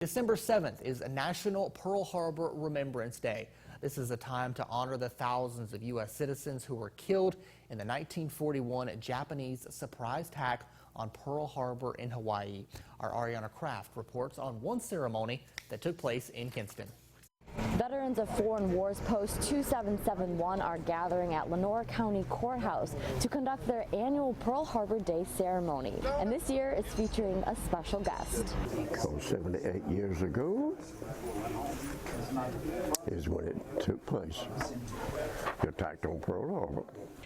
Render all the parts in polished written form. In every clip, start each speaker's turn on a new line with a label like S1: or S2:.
S1: December 7th is National Pearl Harbor Remembrance Day. This is a time to honor the thousands of U.S. citizens who were killed in the 1941 Japanese surprise attack on Pearl Harbor in Hawaii. Our Ariana Kraft reports on one ceremony that took place in Kinston.
S2: Veterans of Foreign Wars Post 2771 are gathering at Lenore County Courthouse to conduct their annual Pearl Harbor Day ceremony. And this year it's featuring a special guest.
S3: 78 years ago is when it took place. The attack on Pearl Harbor.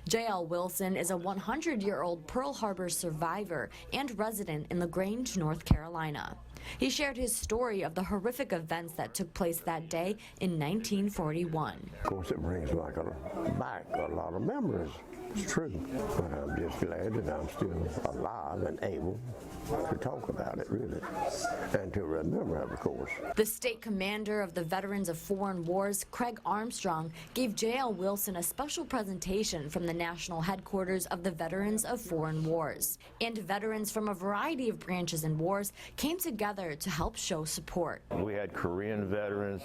S2: J.L. Wilson is a 100-year-old Pearl Harbor survivor and resident in LaGrange, North Carolina. He shared his story of the horrific events that took place that day in 1941.
S3: Of course, it brings back a lot of memories. It's true, but I'm just glad that I'm still alive and able to talk about it, really, and to remember it, of course.
S2: The state commander of the Veterans of Foreign Wars, Craig Armstrong, gave J.L. Wilson a special presentation from the national headquarters of the Veterans of Foreign Wars. And veterans from a variety of branches and wars came together to help show support.
S4: We had Korean veterans,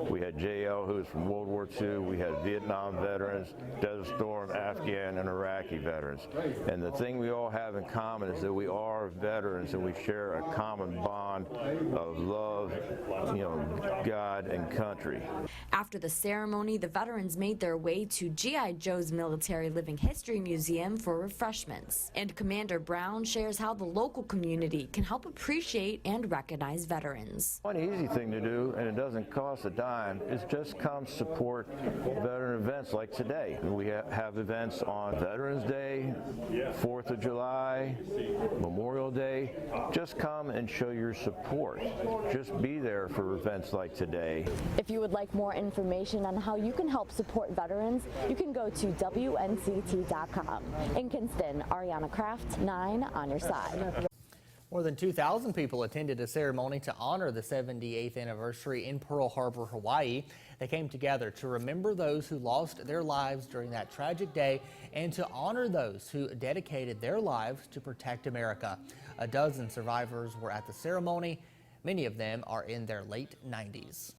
S4: we had J.L. who was from World War II, we had Vietnam veterans, Desert Storm, Afghan, and Iraqi veterans. And the thing we all have in common is that we are veterans and we share a common bond of love, God and country.
S2: After the ceremony, the veterans made their way to G.I. Joe's Military Living History Museum for refreshments. And Commander Brown shares how the local community can help appreciate and recognize veterans.
S4: One easy thing to do, and it doesn't cost a dime, is just come support veteran events like today. We have events on Veterans Day, 4th of July, Memorial Day. Just come and show your support. Just be there for events like today.
S2: If you would like more information on how you can help support veterans, you can go to WNCT.com. In Kinston, Ariana Kraft, 9 on your side.
S1: More than 2,000 people attended a ceremony to honor the 78th anniversary in Pearl Harbor, Hawaii. They came together to remember those who lost their lives during that tragic day and to honor those who dedicated their lives to protect America. A dozen survivors were at the ceremony. Many of them are in their late 90s.